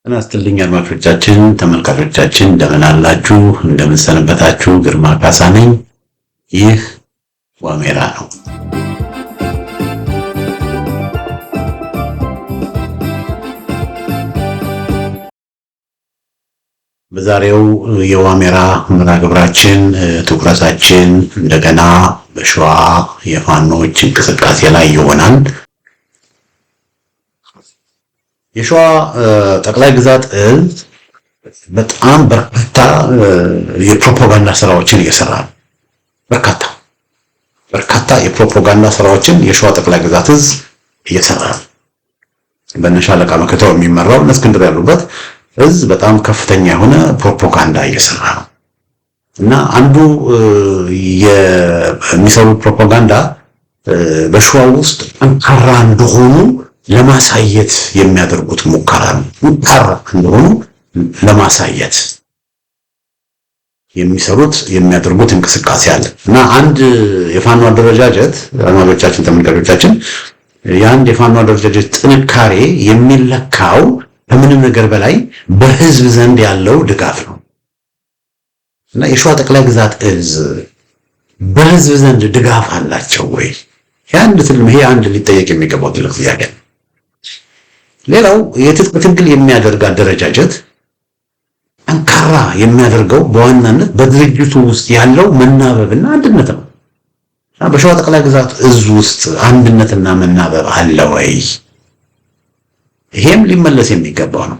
ጤና ይስጥልኝ አድማጮቻችን፣ ተመልካቾቻችን እንደምን አላችሁ? እንደምን ሰነበታችሁ? ግርማ ካሳ ነኝ። ይህ ዋሜራ ነው። በዛሬው የዋሜራ መርሃ ግብራችን ትኩረታችን እንደገና በሸዋ የፋኖች እንቅስቃሴ ላይ ይሆናል። የሸዋ ጠቅላይ ግዛት እዝ በጣም በርካታ የፕሮፓጋንዳ ስራዎችን እየሰራ ነው። በርካታ የፕሮፓጋንዳ ስራዎችን የሸዋ ጠቅላይ ግዛት እዝ እየሰራ ነው። በነሻለቃ መከታው የሚመራው እነ እስክንድር ያሉበት እዝ በጣም ከፍተኛ የሆነ ፕሮፓጋንዳ እየሰራ ነው እና አንዱ የሚሰሩ ፕሮፓጋንዳ በሸዋ ውስጥ ጠንካራ እንደሆኑ ለማሳየት የሚያደርጉት ሙከራ ነው። ጠንካራ እንደሆኑ ለማሳየት የሚያደርጉት እንቅስቃሴ አለ እና አንድ የፋኖ አደረጃጀት አድማጮቻችን፣ ተመልካቾቻችን የአንድ የፋኖ አደረጃጀት ጥንካሬ የሚለካው ከምንም ነገር በላይ በህዝብ ዘንድ ያለው ድጋፍ ነው እና የሸዋ ጠቅላይ ግዛት እዝ በህዝብ ዘንድ ድጋፍ አላቸው ወይ? ይሄ አንድ ሊጠየቅ የሚገባው ትልቅ ጥያቄ ነው። ሌላው የትጥቅ ትግል የሚያደርግ አደረጃጀት ጠንካራ የሚያደርገው በዋናነት በድርጅቱ ውስጥ ያለው መናበብና አንድነት ነው። በሸዋ ጠቅላይ ግዛት እዝ ውስጥ አንድነትና መናበብ አለ ወይ? ይሄም ሊመለስ የሚገባው ነው።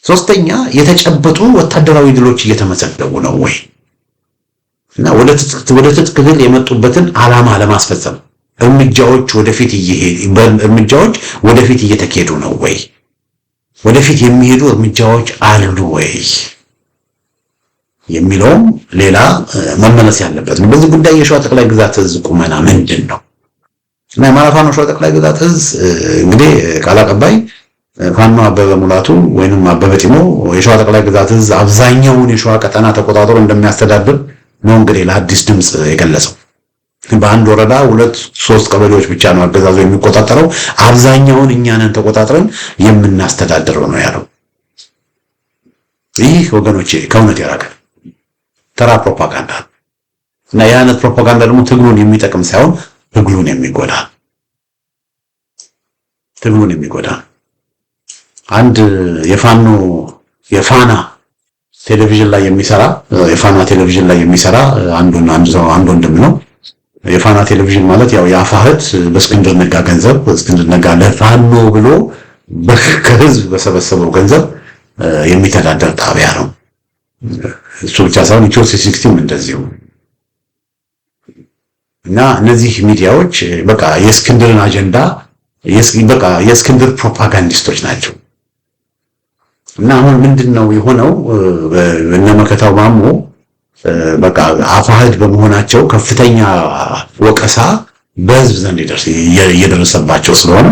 ሶስተኛ የተጨበጡ ወታደራዊ ድሎች እየተመዘገቡ ነው ወይ? እና ወደ ትጥቅ ትግል የመጡበትን ዓላማ ለማስፈጸም እርምጃዎች ወደፊት እየተካሄዱ ነው ወይ? ወደፊት የሚሄዱ እርምጃዎች አሉ ወይ የሚለውም ሌላ መመለስ ያለበት ነው። በዚህ ጉዳይ የሸዋ ጠቅላይ ግዛት እዝ ቁመና ምንድን ነው? እና የአማራ ፋኖ ሸዋ ጠቅላይ ግዛት እዝ እንግዲህ ቃል አቀባይ ፋኖ አበበ ሙላቱ ወይንም አበበ ጢሞ የሸዋ ጠቅላይ ግዛት እዝ አብዛኛውን የሸዋ ቀጠና ተቆጣጥሮ እንደሚያስተዳድር ነው እንግዲህ ለአዲስ ድምፅ የገለጸው። በአንድ ወረዳ 2-3 ቀበሌዎች ብቻ ነው አገዛዙ የሚቆጣጠረው፣ አብዛኛውን እኛ ነን ተቆጣጥረን የምናስተዳድረው ነው ያለው። ይህ ወገኖቼ ከእውነት የራቀ ተራ ፕሮፓጋንዳ እና የአይነት ፕሮፓጋንዳ ደግሞ ትግሉን የሚጠቅም ሳይሆን ትግሉን የሚጎዳ አንድ የፋና ቴሌቪዥን ላይ የሚሰራ አንድ ወንድም ነው። የፋና ቴሌቪዥን ማለት ያው የአፋህድ በእስክንድር ነጋ ገንዘብ እስክንድር ነጋ ለፋኖ ብሎ ከህዝብ በሰበሰበው ገንዘብ የሚተዳደር ጣቢያ ነው። እሱ ብቻ ሳይሆን ኢትዮ 360 እንደዚሁ እና እነዚህ ሚዲያዎች በቃ የእስክንድርን አጀንዳ የእስክንድር ፕሮፓጋንዲስቶች ናቸው። እና አሁን ምንድነው የሆነው? እነ መከታው ማሞ በቃ አፋህድ በመሆናቸው ከፍተኛ ወቀሳ በህዝብ ዘንድ እየደረሰባቸው ስለሆነ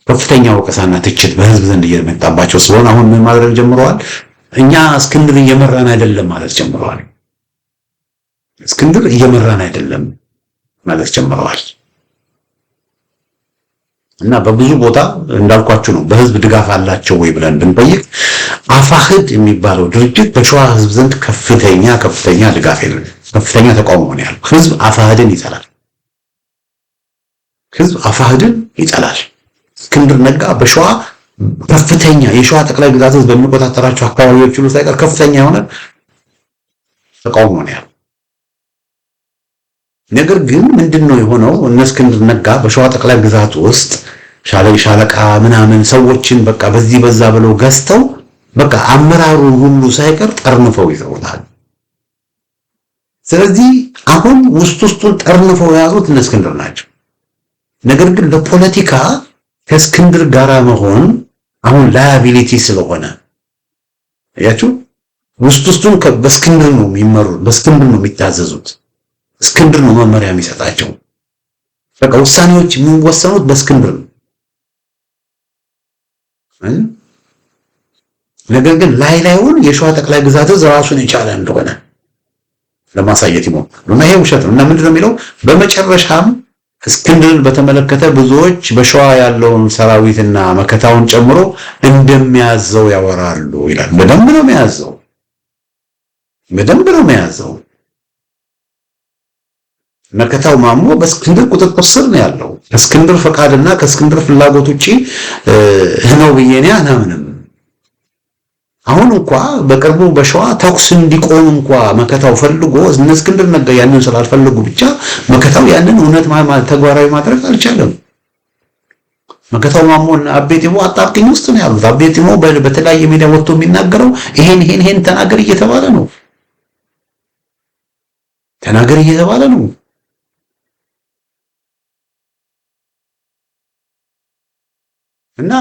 ከፍተኛ ወቀሳና ትችት በህዝብ ዘንድ እየመጣባቸው ስለሆነ አሁን ምን ማድረግ ጀምረዋል? እኛ እስክንድር እየመራን አይደለም ማለት ጀምረዋል። እስክንድር እየመራን አይደለም ማለት ጀምረዋል። እና በብዙ ቦታ እንዳልኳችሁ ነው። በህዝብ ድጋፍ አላቸው ወይ ብለን ብንጠይቅ አፋህድ የሚባለው ድርጅት በሸዋ ህዝብ ዘንድ ከፍተኛ ድጋፍ የለም፣ ከፍተኛ ተቃውሞ ነው ያለው። ህዝብ አፋህድን ይጠላል። እስክንድር ነጋ በሸዋ ከፍተኛ የሸዋ ጠቅላይ ግዛት ህዝብ በሚቆጣጠራቸው አካባቢዎች ሁሉ ሳይቀር ከፍተኛ የሆነ ተቃውሞ ነው ያለው። ነገር ግን ምንድነው የሆነው? እነ እስክንድር ነጋ በሸዋ ጠቅላይ ግዛት ውስጥ ሻለቃ ምናምን ሰዎችን በቃ በዚህ በዛ ብለው ገዝተው በቃ አመራሩን ሁሉ ሳይቀር ጠርንፈው ይዘውታል። ስለዚህ አሁን ውስጡን ጠርንፈው የያዙት እነ እስክንድር ናቸው። ነገር ግን ለፖለቲካ ከእስክንድር ጋር መሆን አሁን ላያቢሊቲ ስለሆነ ያያችሁ ውስጡን በእስክንድር ነው የሚመሩት፣ በእስክንድር ነው የሚታዘዙት። እስክንድር ነው መመሪያ የሚሰጣቸው። በቃ ውሳኔዎች የሚወሰኑት በእስክንድር ነው። ነገር ግን ላይላዩን የሸዋ ጠቅላይ ግዛት እዝ ራሱን የቻለ እንደሆነ ለማሳየት ይሞክራሉ እና ይሄ ውሸት ነው። እና ምንድነው የሚለው? በመጨረሻም እስክንድርን በተመለከተ ብዙዎች በሸዋ ያለውን ሰራዊትና መከታውን ጨምሮ እንደሚያዘው ያወራሉ ይላል። በደንብ ነው የሚያዘው። መከታው ማሞ በእስክንድር ቁጥጥር ስር ነው ያለው። ከእስክንድር ፈቃድና ከእስክንድር ፍላጎት ውጪ ነው ብዬኔ አናምንም። አሁን በቅርቡ በሸዋ ተኩስ እንዲቆም መከታው ፈልጎ እነ እስክንድር ነጋ ያንን ስላልፈልጉ ብቻ መከታው ያንን እውነት ተግባራዊ ማድረግ አልቻለም። መከታው ማሞና አቤቲሞ አጣብቂኝ ውስጥ ነው ያሉት። አቤቲሞ በተለያየ ሚዲያ ወጥቶ የሚናገረው ይሄን ተናገር እየተባለ ነው። እና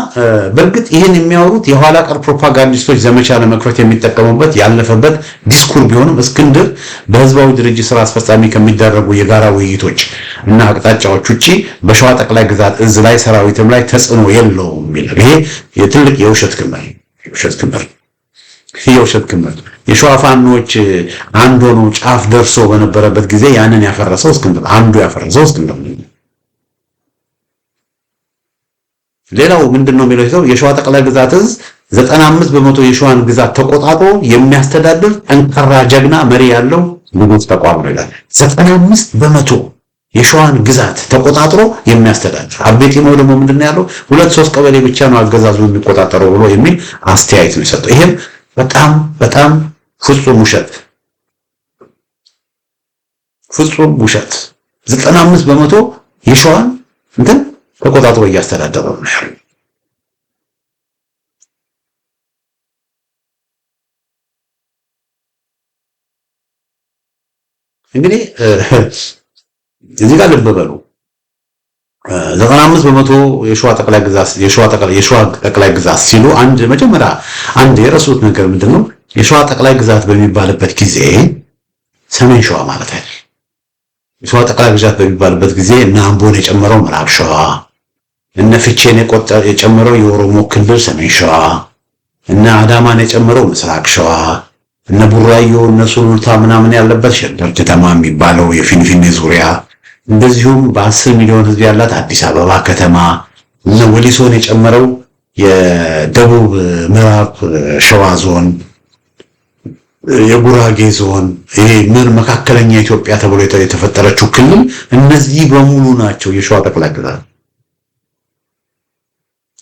በእርግጥ ይሄን የሚያወሩት የኋላ ቀር ፕሮፓጋንዲስቶች ዘመቻ ለመክፈት የሚጠቀሙበት ያለፈበት ዲስኩር ቢሆንም እስክንድር በህዝባዊ ድርጅት ስራ አስፈጻሚ ከሚደረጉ የጋራ ውይይቶች እና አቅጣጫዎች ውጪ በሸዋ ጠቅላይ ግዛት እዝ ላይ ሰራዊትም ላይ ተጽዕኖ የለውም የሚል ይሄ የትልቅ የውሸት ክምር የሸዋ ፋኖች አንድ ሆኖ ጫፍ ደርሶ በነበረበት ጊዜ ያንን ያፈረሰው እስክንድር ሌላው ምንድነው የሚለው የሸዋ ጠቅላይ ግዛት እዝ 95 በመቶ የሸዋን ግዛት ተቆጣጥሮ የሚያስተዳድር ጠንካራ ጀግና መሪ ያለው ንጉስ ተቋም ነው ይላል። 95 በመቶ የሸዋን ግዛት ተቆጣጥሮ የሚያስተዳድር አቤቲሞ ደግሞ ምንድነው ያለው 2-3 ቀበሌ ብቻ ነው አገዛዙ የሚቆጣጠረው ብሎ የሚል አስተያየት ነው የሰጠው። ይሄም በጣም ፍጹም ውሸት 95 በመቶ የሸዋን ተቆጣጥሮ እያስተዳደረው ነው ያለው። እንግዲህ እዚህ ጋር ልብ በሉ 95 በመቶ የሸዋ ጠቅላይ ግዛት ሲሉ መጀመሪያ የረሱት ነገር ምንድነው? የሸዋ ጠቅላይ ግዛት በሚባልበት ጊዜ ሰሜን ሸዋ ማለት አይደል። የሸዋ ጠቅላይ ግዛት በሚባልበት ጊዜ እነ አምቦን የጨመረው ምዕራብ ሸዋ፣ እነ ፍቼን የጨመረው የኦሮሞ ክልል ሰሜን ሸዋ፣ እነ አዳማን የጨመረው ምስራቅ ሸዋ፣ እነ ቡራዮ እነ ሱሉልታ ምናምን ያለበት ሸገር ከተማ የሚባለው የፊንፊኔ ዙሪያ፣ እንደዚሁም በ10 ሚሊዮን ህዝብ ያላት አዲስ አበባ ከተማ፣ እነ ወሊሶን የጨመረው የደቡብ ምዕራብ ሸዋ ዞን፣ የጉራጌ ዞን፣ ይሄ መካከለኛ ኢትዮጵያ ተብሎ የተፈጠረችው ክልል እነዚህ በሙሉ ናቸው የሸዋ ጠቅላይ ግዛት።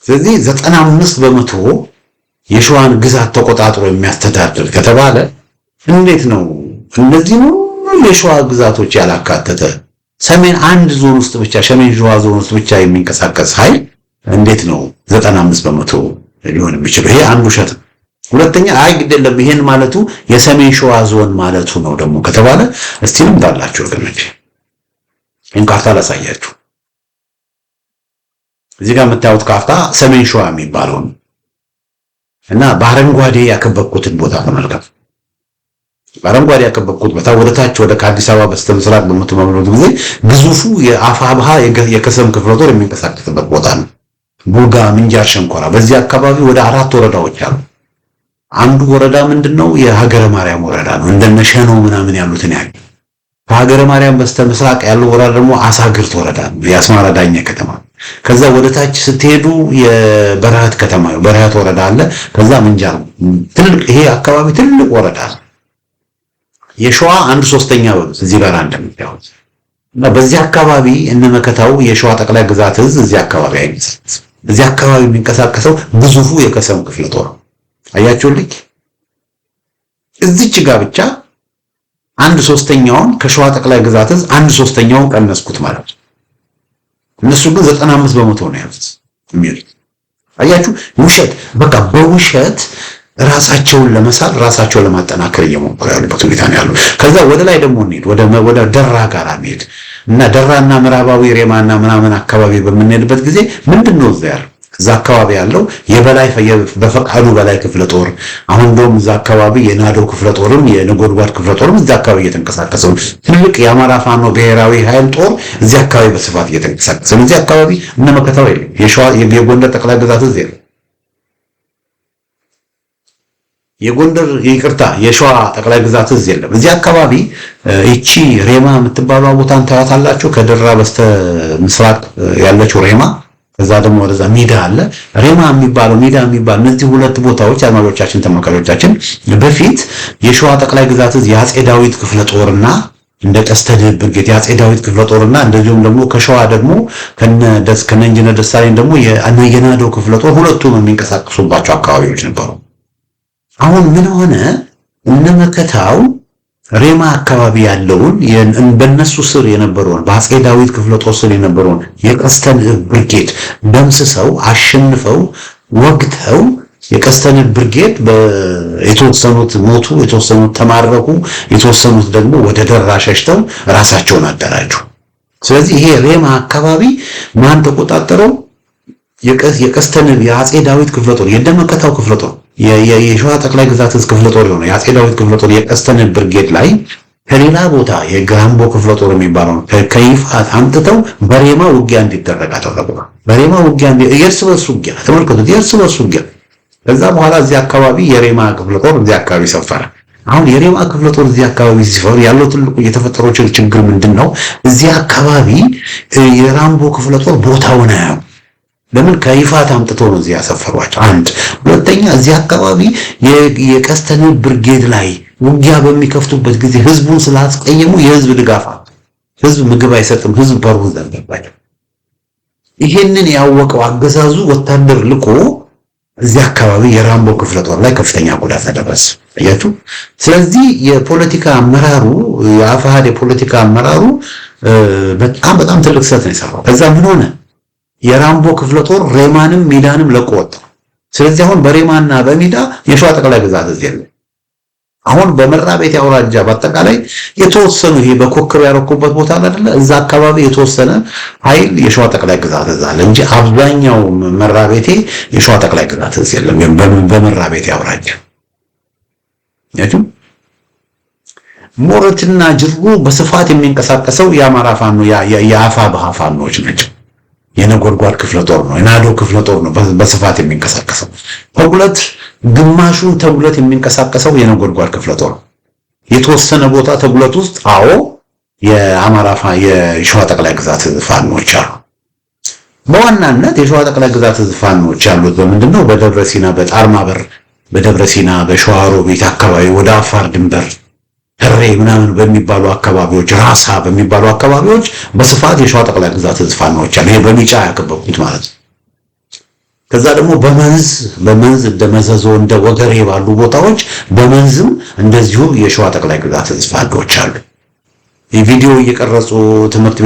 ስለዚህ 95 በመቶ የሸዋን ግዛት ተቆጣጥሮ የሚያስተዳድር ከተባለ እንዴት ነው እነዚህ ሁሉ የሸዋ ግዛቶች ያላካተተ ሰሜን አንድ ዞን ውስጥ ብቻ ሰሜን ሸዋ ዞን ውስጥ ብቻ የሚንቀሳቀስ ኃይል እንዴት ነው 95 በመቶ ሊሆን የሚችለው? ይሄ አንዱ ውሸት ነው። ሁለተኛ ግዴለም ይሄን ማለቱ የሰሜን ሸዋ ዞን ማለቱ ነው ደግሞ ከተባለ እስቲ ልምዳላችሁ ወገኖች እንካርታ ላሳያችሁ። እዚህ ጋር የምታዩት ካርታ ሰሜን ሸዋ የሚባለው እና በአረንጓዴ ያከበብኩትን ቦታ ተመልከቱ። በአረንጓዴ ያከበብኩት ቦታ ወደታች ወደ ከአዲስ አበባ በስተምስራቅ በምትመለከቱት ጊዜ ግዙፉ የአፋብሃ የከሰም ክፍለ ጦር የሚንቀሳቀስበት ቦታ ነው። ቡጋ፣ ምንጃር፣ ሸንኮራ በዚህ አካባቢ ወደ 4 ወረዳዎች አሉ። አንዱ ወረዳ ምንድነው? የሀገረ ማርያም ወረዳ ነው። እንደነ ሸኖ ምናምን ያሉትን ያህል ከሀገረ ማርያም በስተምስራቅ ያለው ወረዳ ደግሞ አሳግርት ወረዳ ነው፣ የአስማራ ዳኛ ከተማ። ከዛ ወደታች ስትሄዱ የበረሃት ከተማ በረሃት ወረዳ አለ። ከዛ ምንጃር ትልቅ ይሄ አካባቢ ትልቅ ወረዳ ነው። የሸዋ 1/3 በሉት እዚህ ጋር እንደምታዩት እና በዚህ አካባቢ እነመከታው የሸዋ ጠቅላይ ግዛት እዝ እዚህ አካባቢ አይንቀሳቀስም። እዚህ አካባቢ የሚንቀሳቀሰው ግዙፉ የከሰም ክፍለ ጦር አያችሁልኝ። እዚች ጋር ብቻ 1/3ኛውን ከሸዋ ጠቅላይ ግዛት እዝ 1/3ኛውን ቀነስኩት ማለት ነው። እነሱ ግን 95 በመቶ ነው ያሉት የሚሉት። አያችሁ ውሸት፣ በቃ በውሸት ራሳቸውን ለመሳል ራሳቸውን ለማጠናከር እየሞከሩ ያሉበት ሁኔታ ነው ያለው። ከዛ ወደ ላይ ደግሞ እንሂድ፣ ወደ ደራ ጋር እንሂድ እና ደራና ምዕራባዊ ሬማና ምናምን አካባቢ በምንሄድበት ጊዜ ምንድነው እዛ ያለው? እዛ አካባቢ ያለው የበላይ በፈቃዱ በላይ ክፍለ ጦር፣ አሁን እንደውም እዛ አካባቢ የናዶ ክፍለ ጦርም የነጎድጓድ ክፍለ ጦርም እዛ አካባቢ እየተንቀሳቀሰ ነው። ትልቅ የአማራ ፋኖ ብሔራዊ ኃይል ጦር እዚህ አካባቢ በስፋት እየተንቀሳቀሰ ነው። እዚህ አካባቢ እነመከታው የለም። የጎንደር ጠቅላይ ግዛት እዚህ የለም። የጎንደር ይቅርታ የሸዋ ጠቅላይ ግዛት እዝ የለም። እዚህ አካባቢ እቺ ሬማ የምትባለው ቦታን ታያታላችሁ። ከደራ በስተ ምስራቅ ያለችው ሬማ፣ ከዛ ደግሞ ወደዛ ሜዳ አለ። ሬማ የሚባለው ሜዳ የሚባል እነዚህ ሁለት ቦታዎች አድማጮቻችን፣ ተመልካቾቻችን በፊት የሸዋ ጠቅላይ ግዛት እዝ የአጼ ዳዊት ክፍለ ጦርና እንደ ቀስተ ብርጌድ የአጼ ዳዊት ክፍለ ጦርና እንደዚሁም ደግሞ ከሸዋ ደግሞ ከነ ኢንጂነር ደሳለኝ ደግሞ የናደው ክፍለ ጦር ሁለቱም የሚንቀሳቀሱባቸው አካባቢዎች ነበሩ። አሁን ምን ሆነ? እነመከታው ሬማ አካባቢ ያለውን በነሱ ስር የነበረውን በአጼ ዳዊት ክፍለ ጦር ስር የነበረውን የቀስተን ብርጌድ ደምስሰው አሸንፈው ወግተው የቀስተን ብርጌድ የተወሰኑት ሞቱ፣ የተወሰኑት ተማረኩ፣ የተወሰኑት ደግሞ ወደ ደራ ሸሽተው ራሳቸውን አደራጁ። ስለዚህ ይሄ ሬማ አካባቢ ማን ተቆጣጠረው? የቀስተን የአጼ ዳዊት ክፍለ ጦር የደመከታው ክፍለ ጦር የሸዋ ጠቅላይ ግዛት ክፍለ ጦር የሆነ የአጼ ዳዊት ክፍለ ጦር የቀስተን ብርጌድ ላይ ከሌላ ቦታ የግራምቦ ክፍለ ጦር የሚባለው ከይፋት አምጥተው በሬማ ውጊያ እንዲደረግ አደረጉ። በሬማ ውጊያ የእርስ በርስ ውጊያ ተመልከቱት፣ የእርስ በርስ ውጊያ። ከዛ በኋላ እዚህ አካባቢ የሬማ ክፍለ ጦር እዚህ አካባቢ ሰፈረ። አሁን የሬማ ክፍለ ጦር እዚህ አካባቢ ሲፈር ያለው ትልቁ የተፈጠረው ችግር ምንድነው? እዚህ አካባቢ የራምቦ ክፍለ ጦር ቦታውን አያውቁም። ለምን? ከይፋት አምጥቶ ነው እዚህ ያሰፈሯቸው። አንድ ሁለተኛ፣ እዚህ አካባቢ የቀስተን ብርጌድ ላይ ውጊያ በሚከፍቱበት ጊዜ ህዝቡን ስላስቀየሙ የህዝብ ድጋፍ፣ ህዝብ ምግብ አይሰጥም፣ ህዝብ በሩ ዘንባቸው። ይሄንን ያወቀው አገዛዙ ወታደር ልቆ እዚህ አካባቢ የራምቦ ክፍለ ጦር ላይ ከፍተኛ ጉዳት አደረሰ። አያችሁ። ስለዚህ የፖለቲካ አመራሩ የአፋሃድ የፖለቲካ አመራሩ በጣም ትልቅ ስህተት ነው የሰራው። ከዛ ምን ሆነ? የራምቦ ክፍለ ጦር ሬማንም ሜዳንም ለቆ ወጣ። ስለዚህ አሁን በሬማና በሜዳ የሸዋ ጠቅላይ ግዛት እዚህ የለም። አሁን በመራቤቴ አውራጃ በአጠቃላይ የተወሰኑ ይሄ በኮከብ ያረኩበት ቦታ አይደለ? እዛ አካባቢ የተወሰነ ኃይል የሸዋ ጠቅላይ ግዛት እዛ አለ እንጂ አብዛኛው መራቤቴ የሸዋ ጠቅላይ ግዛት እዚህ የለም። በመራቤቴ አውራጃ ያችሁ ሞረትና ጅሩ በስፋት የሚንቀሳቀሰው የአማራ ፋኖ የአፋብኃ ፋኖች ናቸው። የነጎድጓድ ክፍለ ጦር ነው፣ የናዶ ክፍለ ጦር ነው በስፋት የሚንቀሳቀሰው። ተጉለት ግማሹን ተጉለት የሚንቀሳቀሰው የነጎድጓድ ክፍለ ጦር ነው። የተወሰነ ቦታ ተጉለት ውስጥ የሸዋ ጠቅላይ ግዛት ፋኖች አሉ። በዋናነት የሸዋ ጠቅላይ ግዛት ፋኖች ያሉት በምንድነው? በደብረ ሲና፣ በጣርማበር፣ በደብረ ሲና፣ በሸዋሮቢት አካባቢ ወደ አፋር ድንበር ተሬ ምናምን በሚባሉ አካባቢዎች፣ ራሳ በሚባሉ አካባቢዎች በስፋት የሸዋ ጠቅላይ ግዛት ፋኖች አሉ። ይሄ በሚጫ ያከበቡት ማለት ነው። ከዛ ደግሞ በመንዝ እንደ መዘዞ እንደ ወገሬ ባሉ ቦታዎች በመንዝም እንደዚሁ የሸዋ ጠቅላይ ግዛት ፋኖች አሉ። የቪዲዮ እየቀረጹ ትምህርት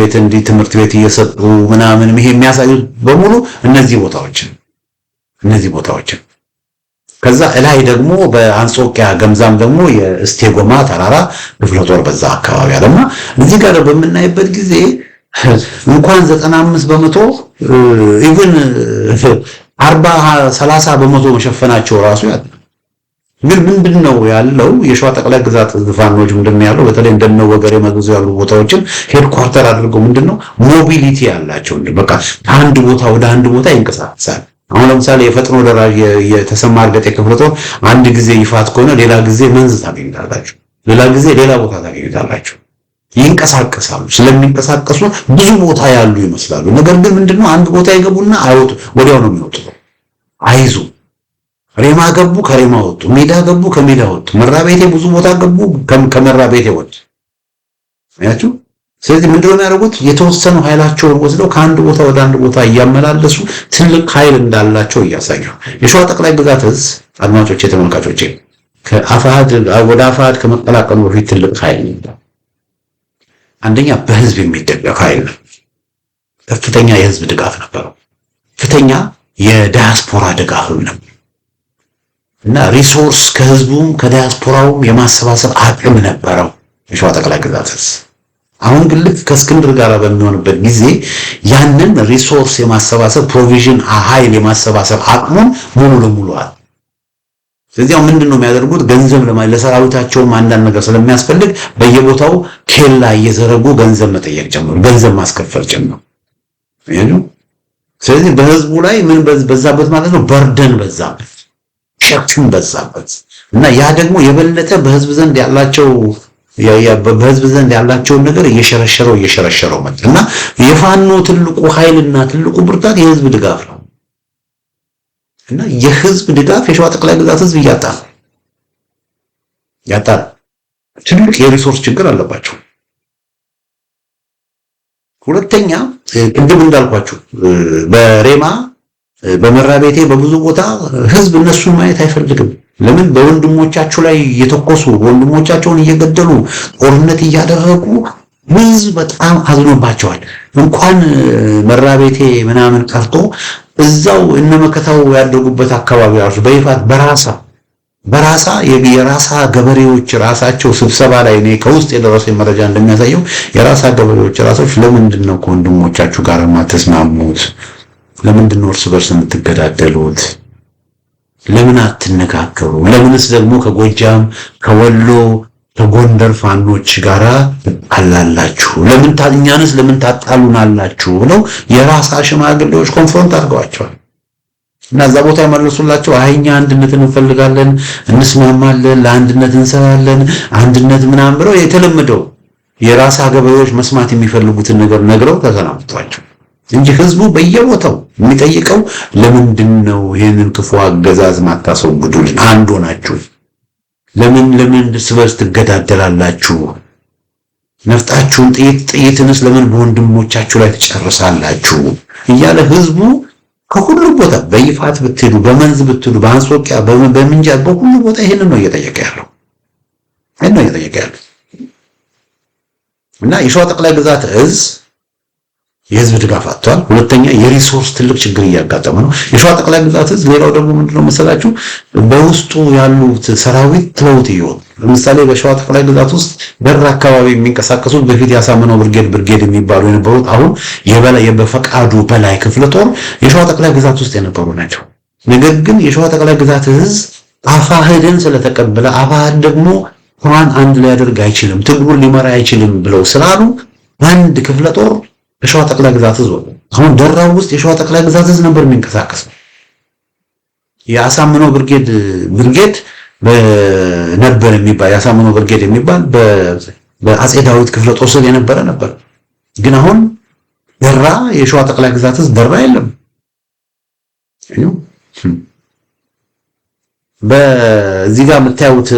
ቤት እየሰጡ ምናምን ይሄ የሚያሳዩት በሙሉ እነዚህ ቦታዎችን ከዛ እላይ ደግሞ በአንጾኪያ ገምዛም ደግሞ የእስቴጎማ ተራራ ክፍለ ጦር በዛ አካባቢ አለና እዚህ ጋር በምናይበት ጊዜ እንኳን 95% ኢቭን 40-30 በመቶ መሸፈናቸው ራሱ ያለ ግን ምንድነው ያለው? የሸዋ ጠቅላይ ግዛት ፋኖች ምንድነው ያለው? በተለይ እንደነ ወገሬ መዘዞ ያሉ ቦታዎችን ሄድኳርተር አድርገው ምንድነው ሞቢሊቲ ያላቸው በቃ አንድ ቦታ ወደ አንድ ቦታ ይንቀሳቀሳል። አሁን ለምሳሌ የፈጥኖ ደራጅ የተሰማ እርገጤ ክፍለ ጦር አንድ ጊዜ ይፋት ከሆነ ሌላ ጊዜ መንዝ ታገኙታላችሁ፣ ሌላ ጊዜ ሌላ ቦታ ታገኙታላችሁ። ይንቀሳቀሳሉ። ስለሚንቀሳቀሱ ብዙ ቦታ ያሉ ይመስላሉ። ነገር ግን ምንድነው አንድ ቦታ ይገቡና አይወጡ፣ ወዲያው ነው የሚወጡት። አይዙ ሬማ ገቡ፣ ከሬማ ወጡ፣ ሜዳ ገቡ፣ ከሜዳ ወጡ፣ መራቤቴ ብዙ ቦታ ገቡ፣ ከመራቤቴ ወጡ። አያችሁ። ስለዚህ ምንድነው የሚያደርጉት? የተወሰኑ ኃይላቸውን ወስደው ከአንድ ቦታ ወደ አንድ ቦታ እያመላለሱ ትልቅ ኃይል እንዳላቸው እያሳዩ የሸዋ ጠቅላይ ግዛት እዝ አድማጮቼ፣ ተመልካቾቼ ወደ አፋሕድ ከመቀላቀሉ በፊት ትልቅ ኃይል ነው። አንደኛ በህዝብ የሚደገፍ ኃይል ነው። ከፍተኛ የህዝብ ድጋፍ ነበረው። ከፍተኛ የዳያስፖራ ድጋፍም ነበር እና ሪሶርስ ከህዝቡም ከዳያስፖራውም የማሰባሰብ አቅም ነበረው የሸዋ ጠቅላይ ግዛት እዝ። አሁን ግን ልክ ከእስክንድር ጋር በሚሆንበት ጊዜ ያንን ሪሶርስ የማሰባሰብ ፕሮቪዥን ኃይል የማሰባሰብ አቅሙን ሙሉ ለሙሉ አለ። ስለዚህ ምንድነው የሚያደርጉት? ገንዘብ ለሰራዊታቸውም አንዳንድ ነገር ስለሚያስፈልግ በየቦታው ኬላ እየዘረጉ ገንዘብ መጠየቅ ጀመሩ፣ ገንዘብ ማስከፈል ጀመሩ። ስለዚህ በህዝቡ ላይ ምን በዛበት ማለት ነው? በርደን በዛበት። ሸክም በዛበት እና ያ ደግሞ የበለጠ በህዝብ ዘንድ ያላቸውን ነገር እየሸረሸረው መጣ እና የፋኖ ትልቁ ኃይልና ትልቁ ብርታት የህዝብ ድጋፍ ነው እና የህዝብ ድጋፍ የሸዋ ጠቅላይ ግዛት ህዝብ ያጣ ትልቅ የሪሶርስ ችግር አለባቸው። ሁለተኛ ቅድም እንዳልኳችሁ በሬማ በመራቤቴ በብዙ ቦታ ህዝብ እነሱን ማየት አይፈልግም። ለምን? በወንድሞቻቸው ላይ እየተኮሱ ወንድሞቻቸውን እየገደሉ ጦርነት እያደረጉ ህዝብ በጣም አዝኖባቸዋል። እንኳን መራቤቴ ምናምን ቀርቶ እዛው እነመከታው ያደጉበት አካባቢ ራሱ በይፋት በራሳ የራሳ ገበሬዎች ራሳቸው ስብሰባ ላይ እኔ ከውስጥ የደረሰኝ መረጃ እንደሚያሳየው የራሳ ገበሬዎች ራሶች ለምንድን ነው ከወንድሞቻችሁ ጋር ማተስማሙት? ለምንድን ነው እርስ በርስ የምትገዳደሉት? ለምን አትነጋገሩ? ለምንስ ደግሞ ከጎጃም ከወሎ ከጎንደር ፋኖች ጋራ አላላችሁ? እኛንስ ለምን ታጣሉናላችሁ? ብለው የራሳ ሽማግሌዎች ኮንፍሮንት አድርገዋቸዋል። እና እዛ ቦታ ያመለሱላቸው እኛ አንድነትን እንፈልጋለን፣ እንስማማለን፣ ለአንድነት እንሰራለን፣ አንድነት ምናምን ብለው የተለመደው የራሳ ገበሬዎች መስማት የሚፈልጉትን ነገር ነግረው ተሰናብቷቸው እንጂ ህዝቡ በየቦታው የሚጠይቀው ለምንድን ነው ይሄንን ክፉ አገዛዝ ማታስወግዱልን? አንድ ሆናችሁ ለምን እርስ በርስ ትገዳደላላችሁ? ነፍጣችሁን ጥይትንስ ለምን በወንድሞቻችሁ ላይ ትጨርሳላችሁ? እያለ ህዝቡ ከሁሉ ቦታ በይፋት ብትሄዱ በመንዝ ብትሄዱ በአንጾኪያ በምንጃር በሁሉ ቦታ ይሄንን ነው እየጠየቀ ያለው እና የሸዋ ጠቅላይ ግዛት እዝ የህዝብ ድጋፍ አጥቷል። ሁለተኛ የሪሶርስ ትልቅ ችግር እያጋጠመ ነው የሸዋ ጠቅላይ ግዛት እዝ። ሌላው ደግሞ ምንድነው መሰላችሁ? በውስጡ ያሉት ሰራዊት ተውት ይሆን። ለምሳሌ በሸዋ ጠቅላይ ግዛት ውስጥ ደራ አካባቢ የሚንቀሳቀሱት በፊት ያሳመነው ብርጌድ የሚባሉ የነበሩት አሁን በፈቃዱ በላይ ክፍለ ጦር የሸዋ ጠቅላይ ግዛት ውስጥ የነበሩ ናቸው። ነገር ግን የሸዋ ጠቅላይ ግዛት እዝ አፋህድን ስለተቀበለ አፋህድ ደግሞ ሆን አንድ ሊያደርግ አይችልም፣ ትግሉን ሊመራ አይችልም ብለው ስላሉ አንድ ክፍለ ጦር የሸዋ ጠቅላይ ግዛት እዝ አሁን ደራው ውስጥ የሸዋ ጠቅላይ ግዛት እዝ ነበር የሚንቀሳቀስ። ያሳመነው ብርጌድ ነበር የሚባል ያሳመነው ብርጌድ የሚባል በአጼ ዳዊት ክፍለ ጦር ስር የነበረ ነበር። ግን አሁን ደራ የሸዋ ጠቅላይ ግዛት እዝ ደራ የለም። በዚህ ጋር የምታዩት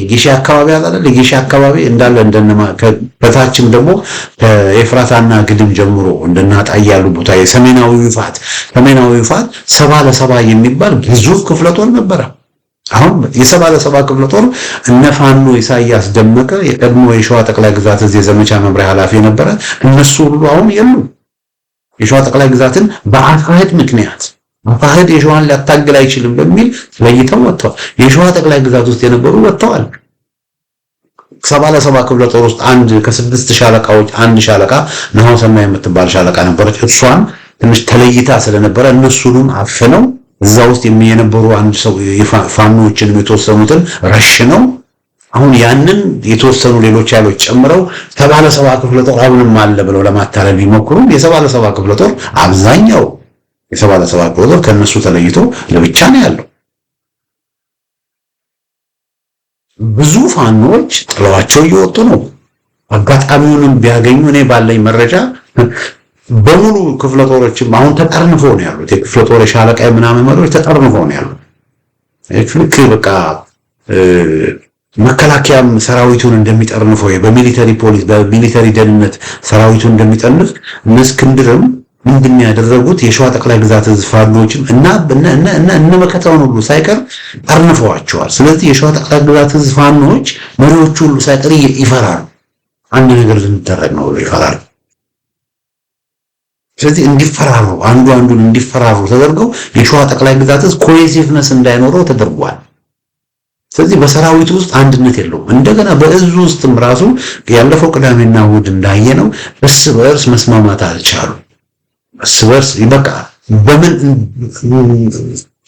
ጊሼ አካባቢ አለ። ጊሼ አካባቢ እንዳለ በታችም ደግሞ ከኤፍራታና ግድም ጀምሮ እንደናጣይ ያሉ ቦታ የሰሜናዊ ይፋት 70 የሚባል ግዙፍ ክፍለ ጦር ነበረ። አሁን የ70 ክፍለ ጦር እነ ፋኖ ኢሳያስ ደመቀ የቀድሞ የሸዋ ጠቅላይ ግዛት እዝ የዘመቻ መምሪያ ኃላፊ ነበረ። እነሱ ሁሉ አሁን የሉም። የሸዋ ጠቅላይ ግዛትን በአፋሕድ ምክንያት አፋሕድ የሸዋን ሊያታግል አይችልም በሚል ለይተው ወጥተዋል። የሸዋ ጠቅላይ ግዛት ውስጥ የነበሩ ወጥተዋል። 70 ክፍለ ጦር ውስጥ ከ6 ሻለቃዎች አንድ ሻለቃ ነሐሰና የምትባል ሻለቃ ነበረች። እሷን ትንሽ ተለይታ ስለነበረ እነሱንም አፍነው እዛ ውስጥ የነበሩ አንድ ሰው ፋኖችን የተወሰኑትን ረሽነው አሁን ያንን የተወሰኑ ሌሎች ያሎች ጨምረው 70 ክፍለ ጦር አሁንም አለ ብለው ለማታለል ቢሞክሩ የ70 ክፍለ ጦር አብዛኛው የ70 ክፍለ ጦር ከነሱ ተለይቶ ለብቻ ነው ያለው። ብዙ ፋኖች ጥለዋቸው እየወጡ ነው። አጋጣሚውንም ቢያገኙ እኔ ባለኝ መረጃ በሙሉ ክፍለ ጦሮችም አሁን ተጠርንፈው ነው ያሉት። የክፍለ ጦር ሻለቃ ምናምን መሪዎች ተጠርንፈው ነው ያሉት። ልክ በቃ መከላከያም ሰራዊቱን እንደሚጠርንፈው በሚሊተሪ ፖሊስ በሚሊተሪ ደህንነት ሰራዊቱን እንደሚጠርንፍ እስክንድርም ምንድን ያደረጉት የሸዋ ጠቅላይ ግዛት እዝ ፋኖችም እነ መከታውን ሁሉ ሳይቀር ጠርንፈዋቸዋል። ስለዚህ የሸዋ ጠቅላይ ግዛት እዝ ፋኖች መሪዎቹ ሁሉ ሳይቀር ይፈራሉ። አንድ ነገር ልንደረግ ነው ብለው ይፈራሉ። ስለዚህ እንዲፈራሩ አንዱን እንዲፈራሩ ተደርገው የሸዋ ጠቅላይ ግዛት እዝ ኮሄሲቭነስ እንዳይኖረው ተደርጓል። ስለዚህ በሰራዊቱ ውስጥ አንድነት የለውም። እንደገና በእዙ ውስጥም ራሱ ያለፈው ቅዳሜና እሑድ እንዳየነው እርስ በእርስ መስማማት አልቻሉ። እርስ በርስ በቃ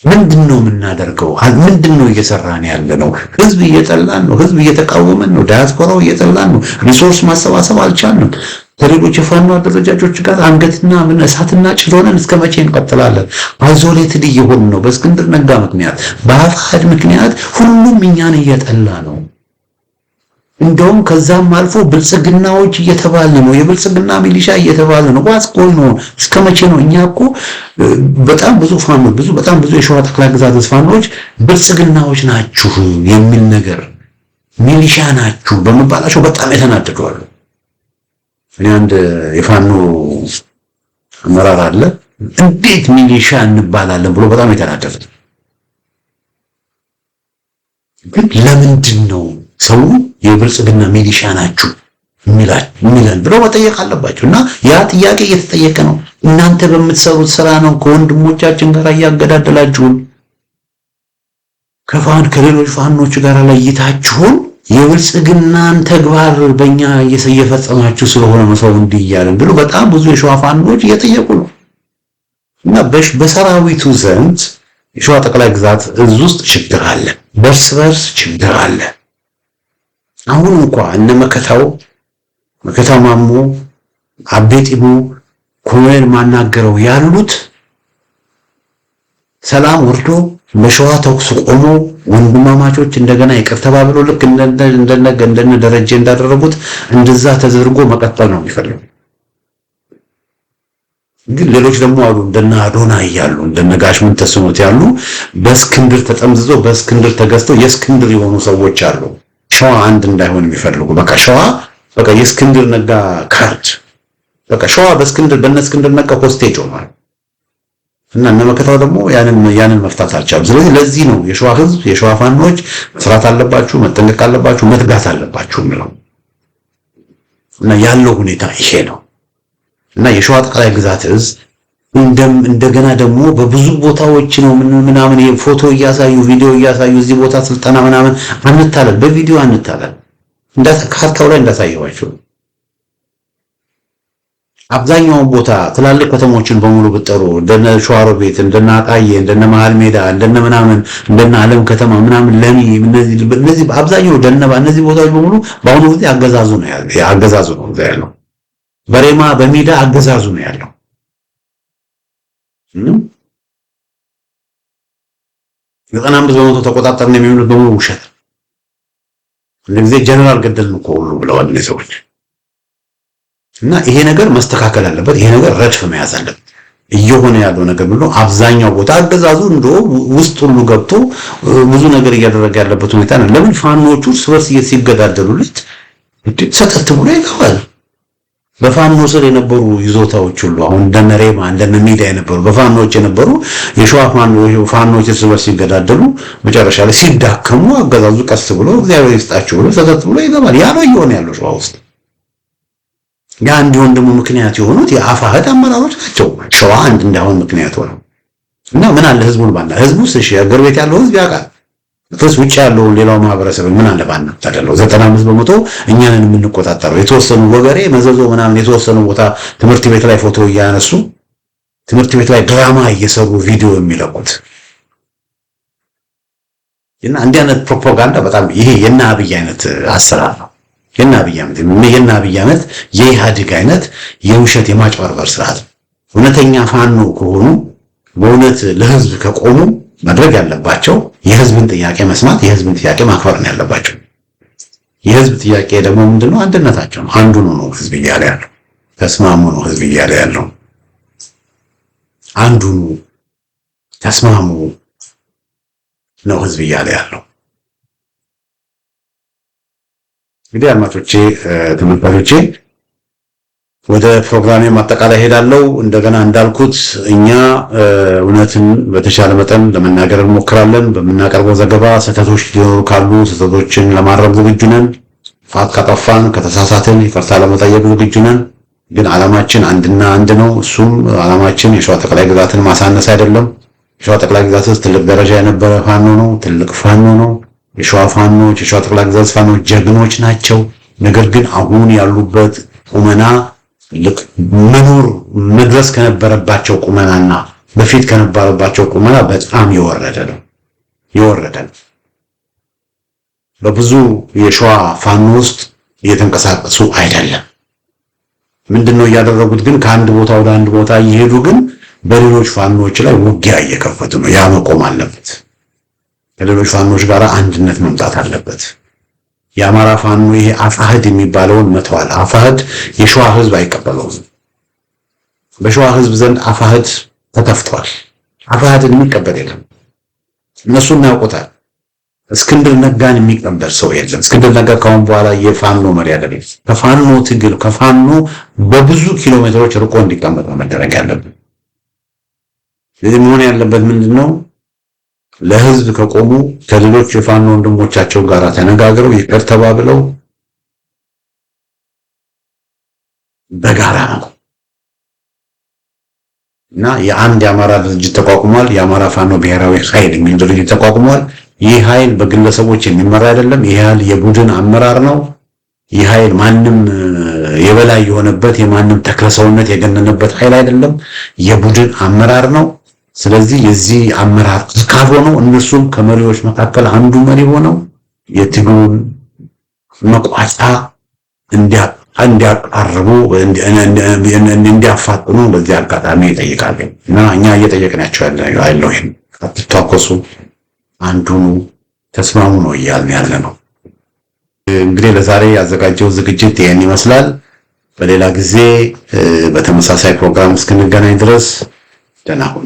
ምንድነው የምናደርገው? ምንድነው እየሰራን ያለ ነው? ህዝብ እየጠላን ነው። ህዝብ እየተቃወመን ነው። ዳያስፖራው እየጠላን ነው። ሪሶርስ ማሰባሰብ አልቻልንም። ከሌሎች የፋኖ አደረጃጆች ጋር አንገትና ምን እሳትና ጭድ ሆነን እስከ መቼ እንቀጥላለን? አይዞሌትድ እየሆን ነው። በእስክንድር ነጋ ምክንያት፣ በአፋሕድ ምክንያት ሁሉም እኛን እየጠላ ነው። እንደውም ከዛም አልፎ ብልጽግናዎች እየተባለ ነው። የብልጽግና ሚሊሻ እየተባለ ነው። ዋስቆይ ነው። እስከ መቼ ነው? እኛ እኮ በጣም ብዙ ፋኖ በጣም ብዙ የሸዋ ጠቅላይ ግዛት ፋኖች ብልጽግናዎች ናችሁ የሚል ነገር ሚሊሻ ናችሁ በመባላቸው በጣም የተናደዱ አሉ። እኔ አንድ የፋኖ አመራር አለ እንዴት ሚሊሻ እንባላለን ብሎ በጣም የተናደደ። ግን ለምንድን ነው ሰው የብልጽግና ሚሊሻ ናችሁ የሚለን ብሎ መጠየቅ አለባቸው። እና ያ ጥያቄ እየተጠየቀ ነው። እናንተ በምትሰሩት ስራ ነው ከወንድሞቻችን ጋር እያገዳደላችሁን ከሌሎች ፋኖች ጋር ለይታችሁን የብልጽግናን ተግባር በእኛ እየፈጸማችሁ ስለሆነ ነው ሰው እንዲህ እያለን ብሎ በጣም ብዙ የሸዋ ፋኖች እየጠየቁ ነው። እና በሰራዊቱ ዘንድ የሸዋ ጠቅላይ ግዛት እዝ ውስጥ ችግር አለ፣ በርስ በርስ ችግር አለ። አሁን እንኳን እነ መከታው ማሞ፣ አቤጢሙ፣ ኮሎኔል ማናገረው ያሉት ሰላም ወርዶ በሸዋ ተኩስ ቆሞ ወንድማማቾች እንደገና ይቅር ተባብሎ ልክ እንደነ ደረጀ እንዳደረጉት እንደዛ ተዘርጎ መቀጠል ነው የሚፈልጉ። ግን ሌሎች ደግሞ አሉ እንደነ አዶናይ ያሉ እንደነ ጋሽምን ተስኖት ያሉ በእስክንድር ተጠምዝዞ በእስክንድር ተገዝተው የእስክንድር የሆኑ ሰዎች አሉ። ሸዋ አንድ እንዳይሆን የሚፈልጉ በቃ ሸዋ በቃ የእስክንድር ነጋ ካርድ በቃ ሸዋ በእነ እስክንድር ነጋ ሆስቴጅ ሆኗል። እና እነ መከታው ደግሞ ያንን መፍታት አልቻሉም። ስለዚህ ለዚህ ነው የሸዋ ህዝብ የሸዋ ፋኖች መስራት አለባችሁ፣ መጠንቀቅ አለባችሁ፣ መትጋት አለባችሁ የሚለው እና ያለው ሁኔታ ይሄ ነው። እና የሸዋ ጠቅላይ ግዛት እዝ እንደገና ደግሞ በብዙ ቦታዎች ነው ምናምን ፎቶ እያሳዩ ቪዲዮ እያሳዩ እዚህ ቦታ ስልጠና ምናምን አንታለል፣ በቪዲዮ አንታለል ካርታው ላይ እንዳሳየዋቸው አብዛኛውን ቦታ ትላልቅ ከተሞችን በሙሉ ብጠሩ እንደነ ሸዋሮቢት እንደነ አጣዬ እንደነ መሃል ሜዳ እንደነ ምናምን እንደነ ዓለም ከተማ ምናምን ለሚ እነዚህ አብዛኛው ደነባ እነዚህ ቦታዎች በሙሉ በአሁኑ ጊዜ አገዛዙ ነው ያለው። በሬማ በሜዳ አገዛዙ ነው ያለው። 95% ተቆጣጣሪና የሚሆኑት በሙሉ ውሸት። ለዚህ ጀነራል ገደልን እኮ ሁሉ ብለዋል እነዚህ ሰዎች። እና ይሄ ነገር መስተካከል አለበት። ይሄ ነገር ረድፍ መያዝ አለበት። እየሆነ ያለው ነገር ብሎ አብዛኛው ቦታ አገዛዙ እንደው ውስጥ ሁሉ ገብቶ ብዙ ነገር እያደረገ ያለበት ሁኔታ ነው። ለምን ፋኖቹ ስወርስ ሲገዳደሉልት ሰተት ብሎ ይገባል። በፋኖ ስር የነበሩ ይዞታዎች ሁሉ አሁን እንደነ ሬማ እንደነ ሚዳ የነበሩ በፋኖች የነበሩ የሸዋ ፋኖች ስወርስ ሲገዳደሉ መጨረሻ ላይ ሲዳከሙ አገዛዙ ቀስ ብሎ እግዚአብሔር ይስጣቸው ብሎ ሰተት ብሎ ይገባል። ያ ነው እየሆነ ያለው ሸዋ ውስጥ። ያ እንዲሆን ደግሞ ምክንያት የሆኑት የአፋሕድ አመራሮች ናቸው። ሸዋ አንድ እንዳይሆን ምክንያት ሆነው እና ምን አለ ህዝቡን ባና ህዝቡስ እሺ አገር ቤት ያለው ህዝብ ያውቃል። ፍስ ውጭ ያለው ሌላው ማህበረሰብ ምን አለ ባና ታደለው 95% እኛንን የምንቆጣጠረው የተወሰኑ ወገሬ መዘዞ ምናምን የተወሰኑ ቦታ ትምህርት ቤት ላይ ፎቶ እያነሱ ትምህርት ቤት ላይ ድራማ እየሰሩ ቪዲዮ የሚለቁት እና እንዲህ አይነት ፕሮፓጋንዳ በጣም ይሄ የና አብይ አይነት አሰራር ነው። የና አብይ አይነት የኢህአዴግ አይነት የውሸት የማጭበርበር ስርዓት። እውነተኛ ፋኖ ከሆኑ በእውነት ለህዝብ ከቆሙ ማድረግ ያለባቸው የህዝብን ጥያቄ መስማት፣ የህዝብን ጥያቄ ማክበር ነው ያለባቸው። የህዝብ ጥያቄ ደግሞ ምንድነው? አንድነታቸው ነው። አንዱ ነው ህዝብ እያለ ያለው። ተስማሙ ነው ህዝብ እያለ ያለው። አንዱ ነው ተስማሙ ነው ህዝብ እያለ ያለው። እንግዲህ አድማጮቼ፣ ተመልካቾቼ ወደ ፕሮግራሜ ማጠቃላይ ሄዳለሁ። እንደገና እንዳልኩት እኛ እውነትን በተሻለ መጠን ለመናገር እንሞክራለን። በምናቀርበው ዘገባ ስህተቶች ሊኖሩ ካሉ ስህተቶችን ለማረም ዝግጁ ነን። ፋት ካጠፋን ከተሳሳትን ይቅርታ ለመጠየቅ ዝግጁ ነን። ግን ዓላማችን አንድና አንድ ነው። እሱም ዓላማችን የሸዋ ጠቅላይ ግዛትን ማሳነስ አይደለም። የሸዋ ጠቅላይ ግዛት ውስጥ ትልቅ ደረጃ የነበረ ፋኖ ነው። ትልቅ ፋኖ ነው። የሸዋ ፋኖች የሸዋ ጠቅላይ ግዛት ፋኖች ጀግኖች ናቸው። ነገር ግን አሁን ያሉበት ቁመና መኖር መድረስ ከነበረባቸው ቁመናና በፊት ከነበረባቸው ቁመና በጣም የወረደ ነው። በብዙ የሸዋ ፋኖ ውስጥ እየተንቀሳቀሱ አይደለም። ምንድነው እያደረጉት ግን ከአንድ ቦታ ወደ አንድ ቦታ እየሄዱ ግን በሌሎች ፋኖች ላይ ውጊያ እየከፈቱ ነው። ያ መቆም አለበት። ከሌሎች ፋኖች ጋር አንድነት መምጣት አለበት። የአማራ ፋኖ ይሄ አፋህድ የሚባለውን መተዋል። አፋህድ የሸዋ ህዝብ አይቀበለውም። በሸዋ ህዝብ ዘንድ አፋህድ ተከፍቷል። አፋህድን የሚቀበል የለም። እነሱም ያውቁታል። እስክንድር ነጋን የሚቀበል ሰው የለም። እስክንድር ነጋ ካሁን በኋላ የፋኖ መሪ አይደለም። ከፋኖ ትግል ከፋኖ በብዙ ኪሎ ሜትሮች ርቆ እንዲቀመጥ መደረግ ያለበት። ስለዚህ መሆን ያለበት ምንድነው? ለህዝብ ከቆሙ ከሌሎች የፋኖ ወንድሞቻቸው ጋር ተነጋግረው ይቅር ተባብለው በጋራ ነው እና የአንድ የአማራ ድርጅት ተቋቁሟል። የአማራ ፋኖ ብሔራዊ ኃይል የሚል ድርጅት ተቋቁሟል። ይህ ኃይል በግለሰቦች የሚመራ አይደለም። ይህ ኃይል የቡድን አመራር ነው። ይህ ኃይል ማንም የበላይ የሆነበት የማንም ተክለሰውነት የገነነበት ኃይል አይደለም። የቡድን አመራር ነው። ስለዚህ የዚህ አመራር አካል ሆነው እነሱም ከመሪዎች መካከል አንዱ መሪ ሆነው የትግሉን መቋጫ እንዲያቀርቡ እንዲያፋጥኑ በዚህ አጋጣሚ ይጠይቃል እና እኛ እየጠየቅናቸው ያለው ይሄን አትታኮሱ፣ አንዱኑ ተስማሙ ነው እያልን ያለ ነው። እንግዲህ ለዛሬ ያዘጋጀው ዝግጅት ይሄን ይመስላል። በሌላ ጊዜ በተመሳሳይ ፕሮግራም እስክንገናኝ ድረስ ደህና ሁኑ።